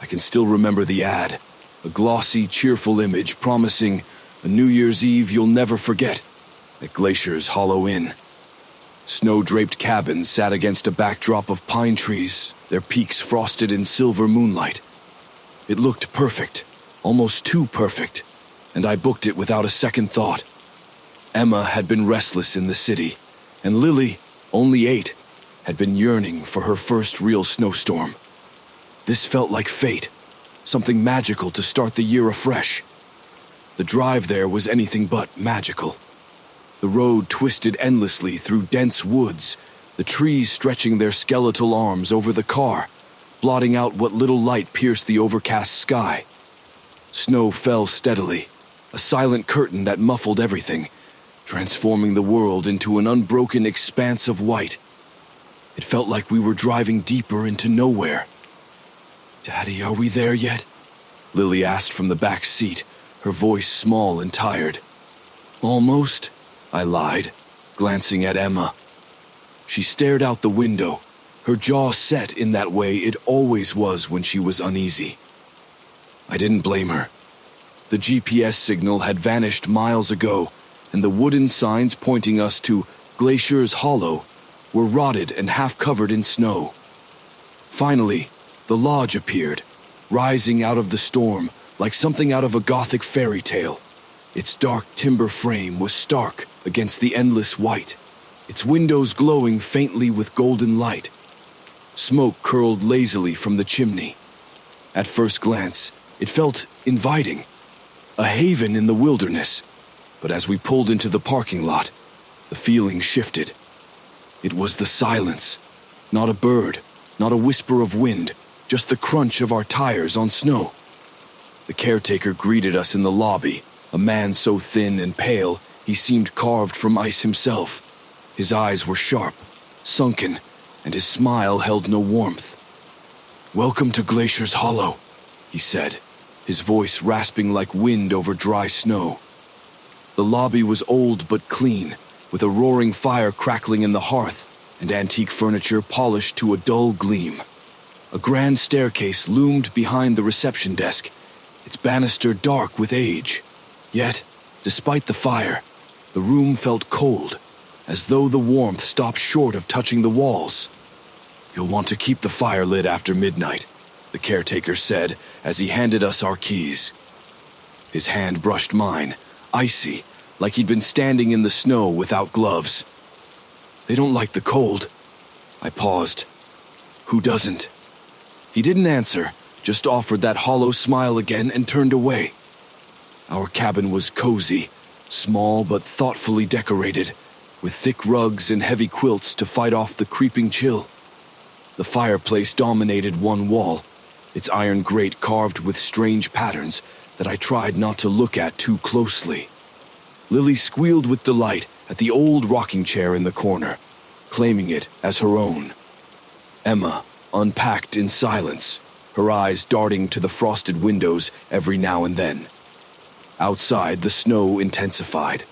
I can still remember the ad, a glossy, cheerful image promising a New Year's Eve you'll never forget at Glacier's Hollow Inn. Snow-draped cabins sat against a backdrop of pine trees, their peaks frosted in silver moonlight. It looked perfect, almost too perfect, and I booked it without a second thought. Emma had been restless in the city, and Lily, only 8, had been yearning for her first real snowstorm. This felt like fate, something magical to start the year afresh. The drive there was anything but magical. The road twisted endlessly through dense woods, the trees stretching their skeletal arms over the car, blotting out what little light pierced the overcast sky. Snow fell steadily, a silent curtain that muffled everything, transforming the world into an unbroken expanse of white. It felt like we were driving deeper into nowhere. "Daddy, are we there yet?" Lily asked from the back seat, her voice small and tired. "Almost," I lied, glancing at Emma. She stared out the window, her jaw set in that way it always was when she was uneasy. I didn't blame her. The GPS signal had vanished miles ago, and the wooden signs pointing us to Glacier's Hollow were rotted and half covered in snow. Finally, the lodge appeared, rising out of the storm like something out of a Gothic fairy tale. Its dark timber frame was stark against the endless white, its windows glowing faintly with golden light. Smoke curled lazily from the chimney. At first glance, it felt inviting, a haven in the wilderness, but as we pulled into the parking lot, the feeling shifted. It was the silence, not a bird, not a whisper of wind, just the crunch of our tires on snow. The caretaker greeted us in the lobby, a man so thin and pale he seemed carved from ice himself. His eyes were sharp, sunken, and his smile held no warmth. "Welcome to Glacier's Hollow," he said, his voice rasping like wind over dry snow. The lobby was old but clean, with a roaring fire crackling in the hearth and antique furniture polished to a dull gleam. A grand staircase loomed behind the reception desk, its banister dark with age. Yet, despite the fire, the room felt cold, as though the warmth stopped short of touching the walls. "You'll want to keep the fire lit after midnight," the caretaker said as he handed us our keys. His hand brushed mine, icy, like he'd been standing in the snow without gloves. "They don't like the cold." I paused. "Who doesn't?" He didn't answer, just offered that hollow smile again and turned away. Our cabin was cozy, small but thoughtfully decorated, with thick rugs and heavy quilts to fight off the creeping chill. The fireplace dominated one wall, its iron grate carved with strange patterns that I tried not to look at too closely. Lily squealed with delight at the old rocking chair in the corner, claiming it as her own. Emma unpacked in silence, her eyes darting to the frosted windows every now and then. Outside, the snow intensified.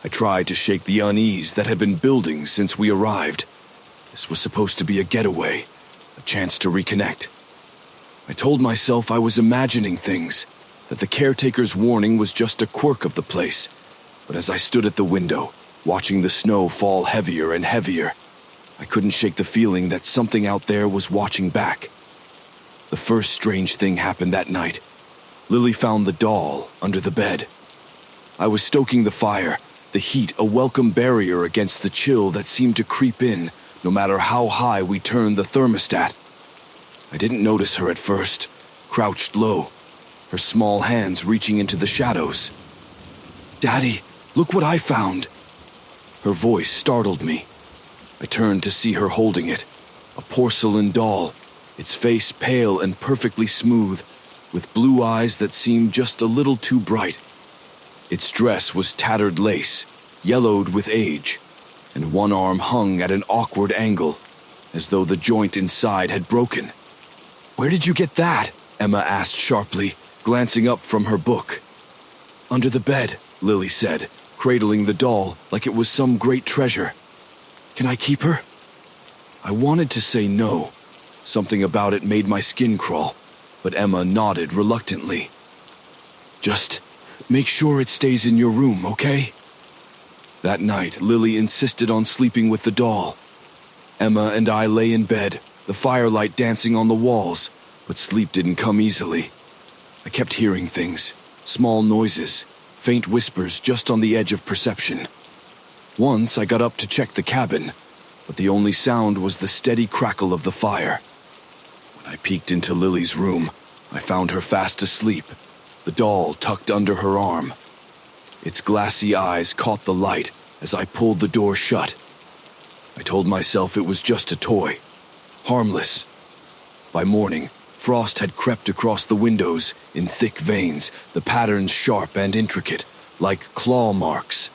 I tried to shake the unease that had been building since we arrived. This was supposed to be a getaway, a chance to reconnect. I told myself I was imagining things, that the caretaker's warning was just a quirk of the place. But as I stood at the window, watching the snow fall heavier and heavier, I couldn't shake the feeling that something out there was watching back. The first strange thing happened that night. Lily found the doll under the bed. I was stoking the fire, the heat a welcome barrier against the chill that seemed to creep in no matter how high we turned the thermostat. I didn't notice her at first, crouched low, her small hands reaching into the shadows. "Daddy, look what I found!" Her voice startled me. I turned to see her holding it, a porcelain doll, its face pale and perfectly smooth, with blue eyes that seemed just a little too bright. Its dress was tattered lace, yellowed with age, and one arm hung at an awkward angle, as though the joint inside had broken. "Where did you get that?" Emma asked sharply, glancing up from her book. "Under the bed," Lily said, cradling the doll like it was some great treasure. "Can I keep her?" I wanted to say no. Something about it made my skin crawl. but Emma nodded reluctantly. "Just make sure it stays in your room, okay?" That night, Lily insisted on sleeping with the doll. Emma and I lay in bed, the firelight dancing on the walls, but sleep didn't come easily. I kept hearing things, small noises, faint whispers just on the edge of perception. Once I got up to check the cabin, but the only sound was the steady crackle of the fire. When I peeked into Lily's room, I found her fast asleep, the doll tucked under her arm. Its glassy eyes caught the light as I pulled the door shut. I told myself it was just a toy, harmless. By morning, frost had crept across the windows in thick veins, the patterns sharp and intricate, like claw marks.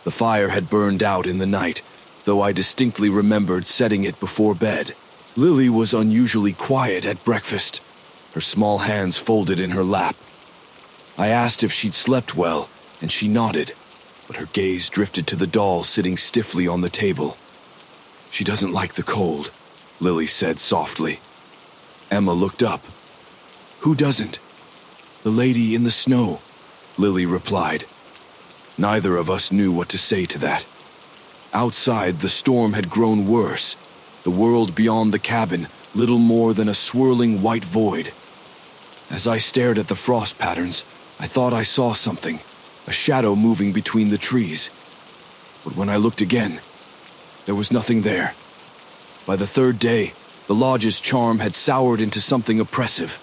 The fire had burned out in the night, though I distinctly remembered setting it before bed. Lily was unusually quiet at breakfast, her small hands folded in her lap. I asked if she'd slept well, and she nodded, but her gaze drifted to the doll sitting stiffly on the table. "She doesn't like the cold," Lily said softly. Emma looked up. "Who doesn't?" "The lady in the snow," Lily replied. Neither of us knew what to say to that. Outside, the storm had grown worse, the world beyond the cabin little more than a swirling white void. As I stared at the frost patterns, I thought I saw something, a shadow moving between the trees. But when I looked again, there was nothing there. By the third day, the lodge's charm had soured into something oppressive.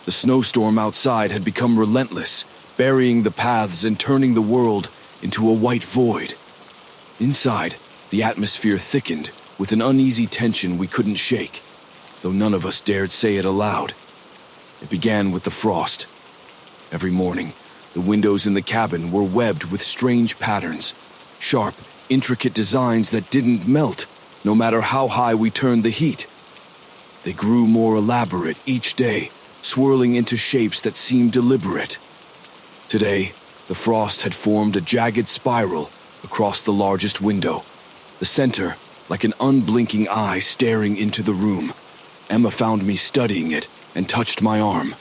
The snowstorm outside had become relentless, burying the paths and turning the world into a white void. Inside, the atmosphere thickened with an uneasy tension we couldn't shake, though none of us dared say it aloud. It began with the frost. Every morning, the windows in the cabin were webbed with strange patterns, sharp, intricate designs that didn't melt, no matter how high we turned the heat. They grew more elaborate each day, swirling into shapes that seemed deliberate. Today, the frost had formed a jagged spiral across the largest window, the center like an unblinking eye staring into the room. Emma found me studying it and touched my arm.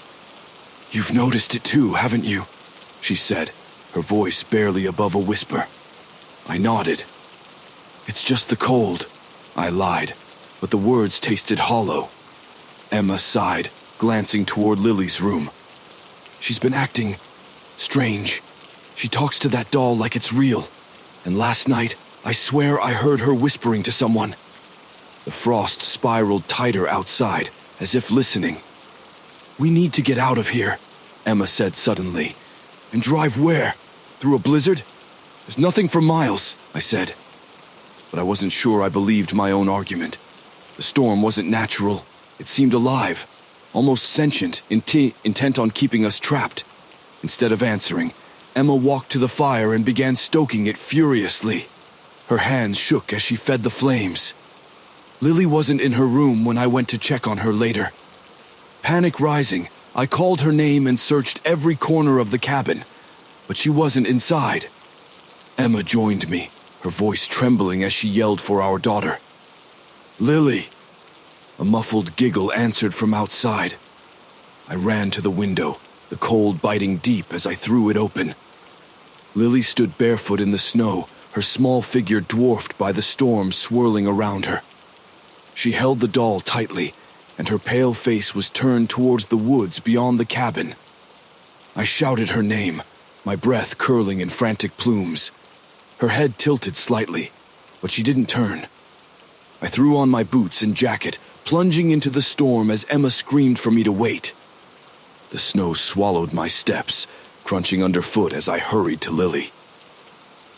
"You've noticed it too, haven't you?" she said, her voice barely above a whisper. I nodded. "It's just the cold," I lied, but the words tasted hollow. Emma sighed, glancing toward Lily's room. "She's been acting strange. She talks to that doll like it's real, and last night, I swear I heard her whispering to someone." The frost spiraled tighter outside, as if listening. "We need to get out of here," Emma said suddenly. "And drive where? Through a blizzard?" "There's nothing for miles," I said. But I wasn't sure I believed my own argument. The storm wasn't natural. It seemed alive, almost sentient, intent on keeping us trapped. Instead of answering, Emma walked to the fire and began stoking it furiously. Her hands shook as she fed the flames. Lily wasn't in her room when I went to check on her later. Panic rising, I called her name and searched every corner of the cabin, but she wasn't inside. Emma joined me, her voice trembling as she yelled for our daughter. "Lily!" A muffled giggle answered from outside. I ran to the window, the cold biting deep as I threw it open. Lily stood barefoot in the snow, her small figure dwarfed by the storm swirling around her. She held the doll tightly, and her pale face was turned towards the woods beyond the cabin. I shouted her name, my breath curling in frantic plumes. Her head tilted slightly, but she didn't turn. I threw on my boots and jacket, plunging into the storm as Emma screamed for me to wait. The snow swallowed my steps, crunching underfoot as I hurried to Lily.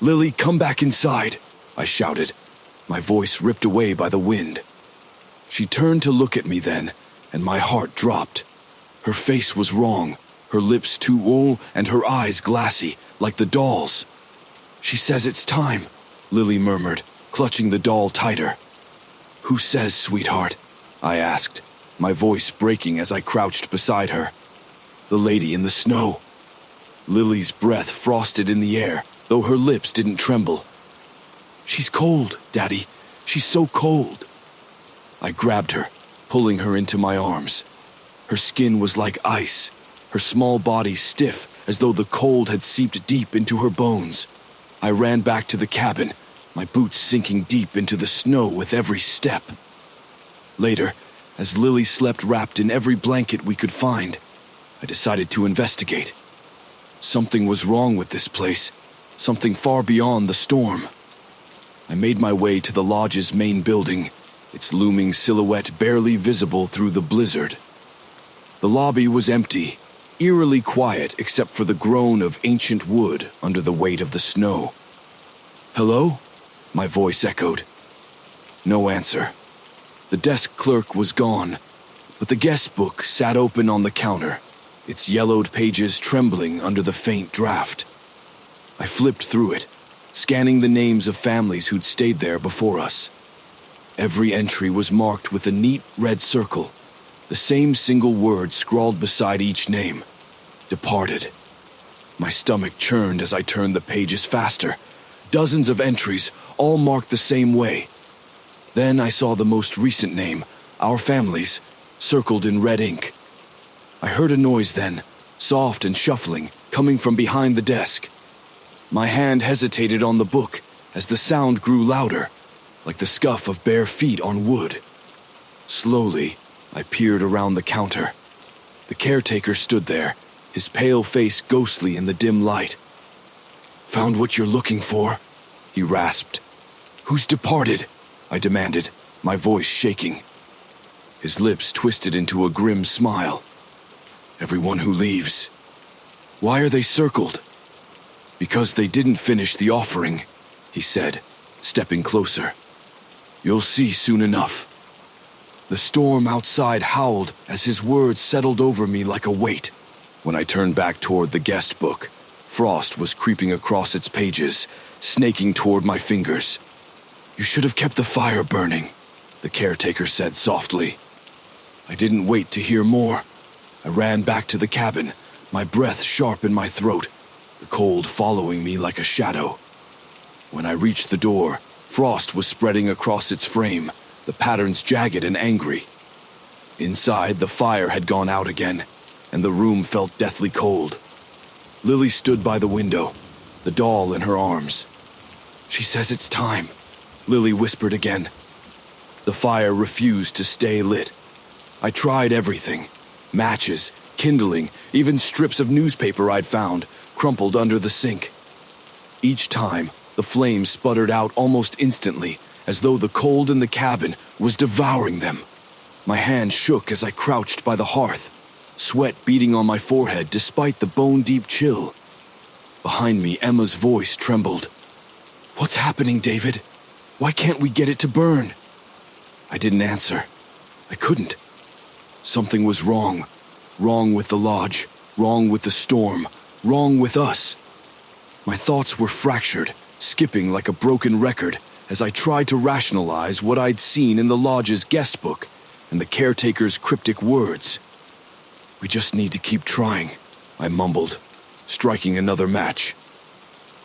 "Lily, come back inside," I shouted, my voice ripped away by the wind. She turned to look at me then, and my heart dropped. Her face was wrong, her lips too full and her eyes glassy, like the doll's. "She says it's time," Lily murmured, clutching the doll tighter. "Who says, sweetheart?" I asked, my voice breaking as I crouched beside her. "The lady in the snow." Lily's breath frosted in the air, though her lips didn't tremble. "She's cold, Daddy. She's so cold." I grabbed her, pulling her into my arms. Her skin was like ice, her small body stiff as though the cold had seeped deep into her bones. I ran back to the cabin, my boots sinking deep into the snow with every step. Later, as Lily slept wrapped in every blanket we could find, I decided to investigate. Something was wrong with this place, something far beyond the storm. I made my way to the lodge's main building, its looming silhouette barely visible through the blizzard. The lobby was empty, eerily quiet except for the groan of ancient wood under the weight of the snow. "Hello?" my voice echoed. No answer. The desk clerk was gone, but the guest book sat open on the counter, its yellowed pages trembling under the faint draft. I flipped through it, scanning the names of families who'd stayed there before us. Every entry was marked with a neat red circle, the same single word scrawled beside each name: departed. My stomach churned as I turned the pages faster. Dozens of entries, all marked the same way. Then I saw the most recent name, our family's, circled in red ink. I heard a noise then, soft and shuffling, coming from behind the desk. My hand hesitated on the book as the sound grew louder, like the scuff of bare feet on wood. Slowly, I peered around the counter. The caretaker stood there, his pale face ghostly in the dim light. "Found what you're looking for?" he rasped. "Who's departed?" I demanded, my voice shaking. His lips twisted into a grim smile. "Everyone who leaves." "Why are they circled?" "Because they didn't finish the offering," he said, stepping closer. "You'll see soon enough." The storm outside howled as his words settled over me like a weight. When I turned back toward the guest book, frost was creeping across its pages, snaking toward my fingers. "You should have kept the fire burning," the caretaker said softly. I didn't wait to hear more. I ran back to the cabin, my breath sharp in my throat, the cold following me like a shadow. When I reached the door, frost was spreading across its frame, the patterns jagged and angry. Inside, the fire had gone out again, and the room felt deathly cold. Lily stood by the window, the doll in her arms. "She says it's time," Lily whispered again. The fire refused to stay lit. I tried everything: matches, kindling, even strips of newspaper I'd found, crumpled under the sink. Each time, the flame sputtered out almost instantly, as though the cold in the cabin was devouring them. My hand shook as I crouched by the hearth, sweat beading on my forehead despite the bone-deep chill. Behind me, Emma's voice trembled. "What's happening, David? Why can't we get it to burn?" I didn't answer. I couldn't. Something was wrong. Wrong with the lodge, wrong with the storm, wrong with us. My thoughts were fractured, skipping like a broken record as I tried to rationalize what I'd seen in the lodge's guest book and the caretaker's cryptic words. "We just need to keep trying," I mumbled, striking another match.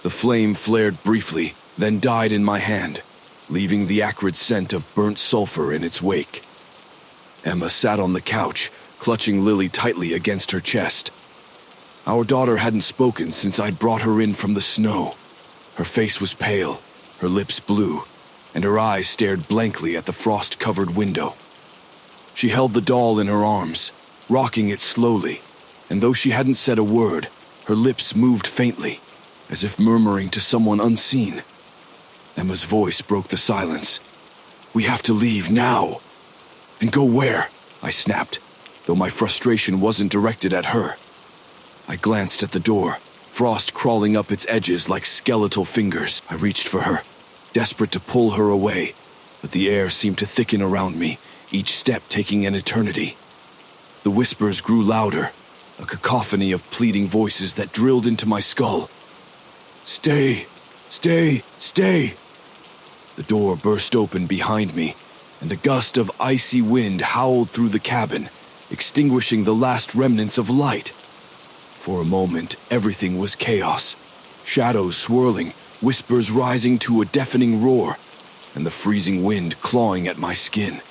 The flame flared briefly, then died in my hand, leaving the acrid scent of burnt sulfur in its wake. Emma sat on the couch, clutching Lily tightly against her chest. Our daughter hadn't spoken since I'd brought her in from the snow. Her face was pale, her lips blue, and her eyes stared blankly at the frost-covered window. She held the doll in her arms, rocking it slowly, and though she hadn't said a word, her lips moved faintly, as if murmuring to someone unseen. Emma's voice broke the silence. "We have to leave now." "And go where?" I snapped, though my frustration wasn't directed at her. I glanced at the door, frost crawling up its edges like skeletal fingers. I reached for her, desperate to pull her away, but the air seemed to thicken around me, each step taking an eternity. The whispers grew louder, a cacophony of pleading voices that drilled into my skull. "Stay! Stay! Stay!" The door burst open behind me, and a gust of icy wind howled through the cabin, extinguishing the last remnants of light. For a moment, everything was chaos. Shadows swirling, whispers rising to a deafening roar, and the freezing wind clawing at my skin.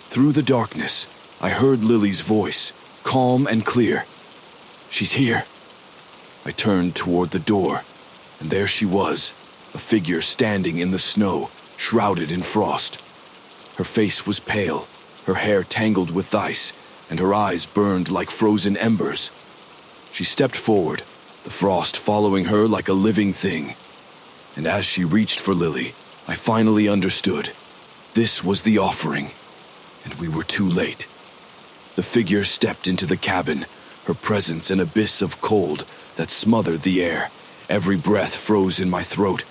Through the darkness, I heard Lily's voice, calm and clear. "She's here." I turned toward the door, and there she was, a figure standing in the snow, shrouded in frost. Her face was pale, her hair tangled with ice, and her eyes burned like frozen embers. She stepped forward, the frost following her like a living thing. And as she reached for Lily, I finally understood. This was the offering, and we were too late. The figure stepped into the cabin, her presence an abyss of cold that smothered the air. Every breath froze in my throat,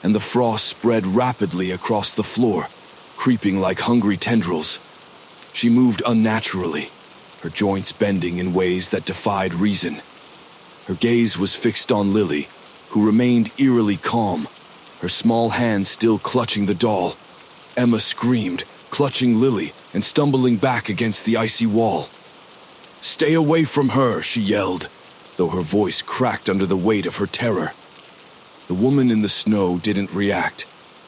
and the frost spread rapidly across the floor, creeping like hungry tendrils. She moved unnaturally, her joints bending in ways that defied reason. Her gaze was fixed on Lily, who remained eerily calm, her small hand still clutching the doll. Emma screamed, clutching Lily and stumbling back against the icy wall. "Stay away from her," she yelled, though her voice cracked under the weight of her terror. The woman in the snow didn't react.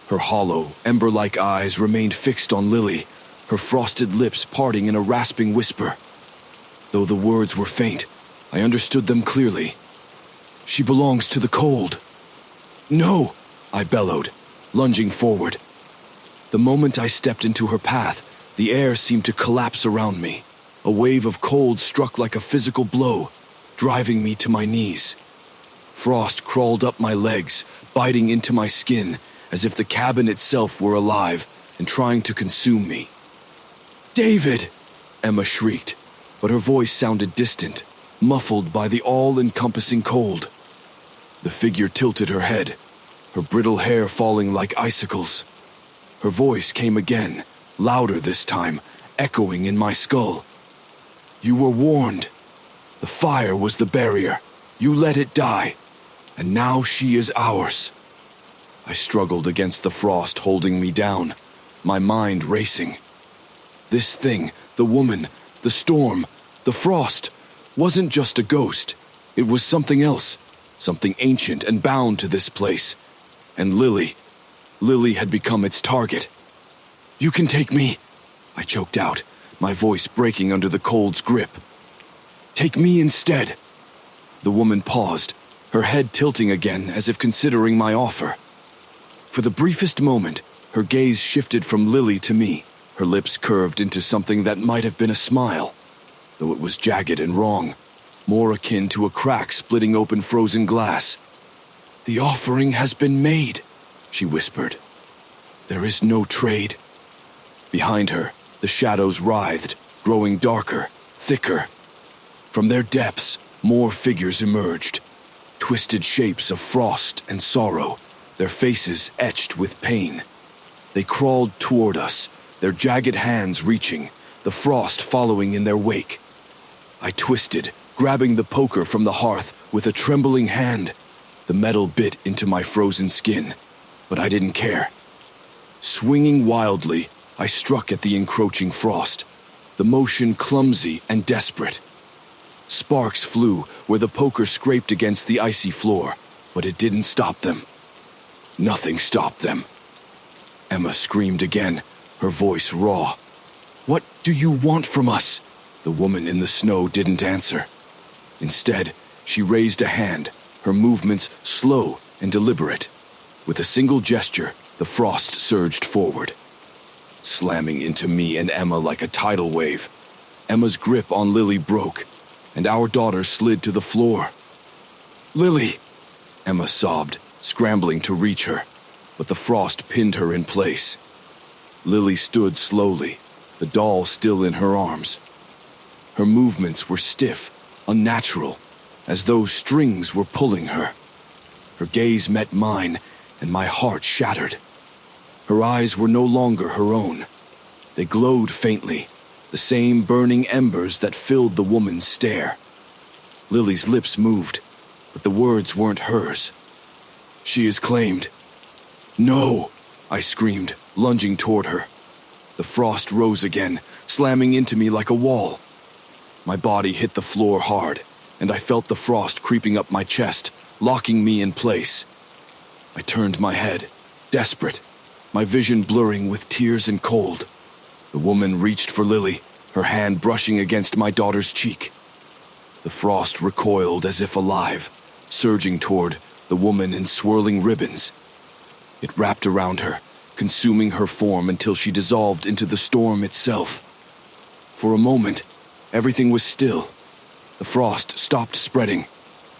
Her hollow, ember-like eyes remained fixed on Lily, her frosted lips parting in a rasping whisper. Though the words were faint, I understood them clearly. "She belongs to the cold." "No!" I bellowed, lunging forward. The moment I stepped into her path, the air seemed to collapse around me. A wave of cold struck like a physical blow, driving me to my knees. Frost crawled up my legs, biting into my skin, as if the cabin itself were alive and trying to consume me. "David!" Emma shrieked, but her voice sounded distant, muffled by the all-encompassing cold. The figure tilted her head, her brittle hair falling like icicles. Her voice came again, louder this time, echoing in my skull. "You were warned. The fire was the barrier. You let it die. And now she is ours." I struggled against the frost holding me down, my mind racing. This thing, the woman, the storm, the frost, wasn't just a ghost. It was something else, something ancient and bound to this place. And Lily had become its target. "You can take me," I choked out, my voice breaking under the cold's grip. "Take me instead." The woman paused, her head tilting again as if considering my offer. For the briefest moment, her gaze shifted from Lily to me, her lips curved into something that might have been a smile, though it was jagged and wrong, more akin to a crack splitting open frozen glass. "The offering has been made," she whispered. "There is no trade." Behind her, the shadows writhed, growing darker, thicker. From their depths, more figures emerged, twisted shapes of frost and sorrow, their faces etched with pain. They crawled toward us, their jagged hands reaching, the frost following in their wake. I twisted, grabbing the poker from the hearth with a trembling hand. The metal bit into my frozen skin, but I didn't care. Swinging wildly, I struck at the encroaching frost, the motion clumsy and desperate. Sparks flew where the poker scraped against the icy floor, but it didn't stop them. Nothing stopped them. Emma screamed again, her voice raw. "What do you want from us?" The woman in the snow didn't answer. Instead, she raised a hand, her movements slow and deliberate. With a single gesture, the frost surged forward, slamming into me and Emma like a tidal wave. Emma's grip on Lily broke, and our daughter slid to the floor. "Lily!" Emma sobbed, scrambling to reach her, but the frost pinned her in place. Lily stood slowly, the doll still in her arms. Her movements were stiff, unnatural, as though strings were pulling her. Her gaze met mine, and my heart shattered. Her eyes were no longer her own. They glowed faintly, the same burning embers that filled the woman's stare. Lily's lips moved, but the words weren't hers. "She is claimed." "No!" I screamed, lunging toward her. The frost rose again, slamming into me like a wall. My body hit the floor hard, and I felt the frost creeping up my chest, locking me in place. I turned my head, desperate, my vision blurring with tears and cold. The woman reached for Lily, her hand brushing against my daughter's cheek. The frost recoiled as if alive, surging toward the woman in swirling ribbons. It wrapped around her, consuming her form until she dissolved into the storm itself. For a moment, everything was still. The frost stopped spreading.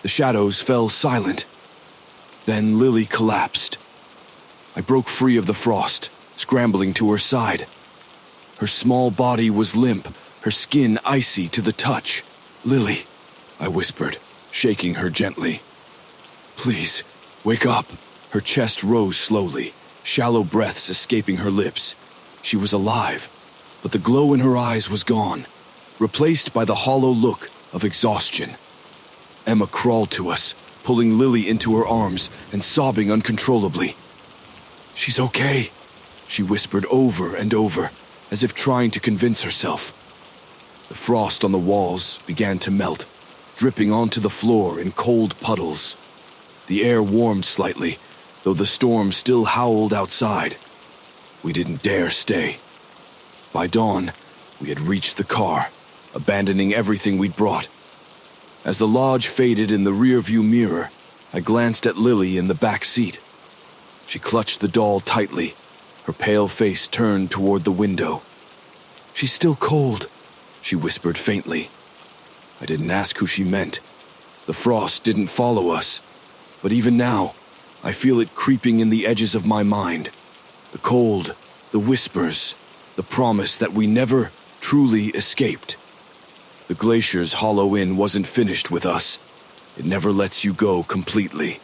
The shadows fell silent. Then Lily collapsed. I broke free of the frost, scrambling to her side. Her small body was limp, her skin icy to the touch. "Lily," I whispered, shaking her gently. "Please, wake up." Her chest rose slowly, shallow breaths escaping her lips. She was alive, but the glow in her eyes was gone, replaced by the hollow look of exhaustion. Emma crawled to us, pulling Lily into her arms and sobbing uncontrollably. "She's okay," she whispered over and over, as if trying to convince herself. The frost on the walls began to melt, dripping onto the floor in cold puddles. The air warmed slightly, though the storm still howled outside. We didn't dare stay. By dawn, we had reached the car, abandoning everything we'd brought. As the lodge faded in the rearview mirror, I glanced at Lily in the back seat. She clutched the doll tightly, her pale face turned toward the window. "She's still cold," she whispered faintly. I didn't ask who she meant. The frost didn't follow us, but even now, I feel it creeping in the edges of my mind. The cold, the whispers, the promise that we never truly escaped. The glacier's hollow inn wasn't finished with us. It never lets you go completely.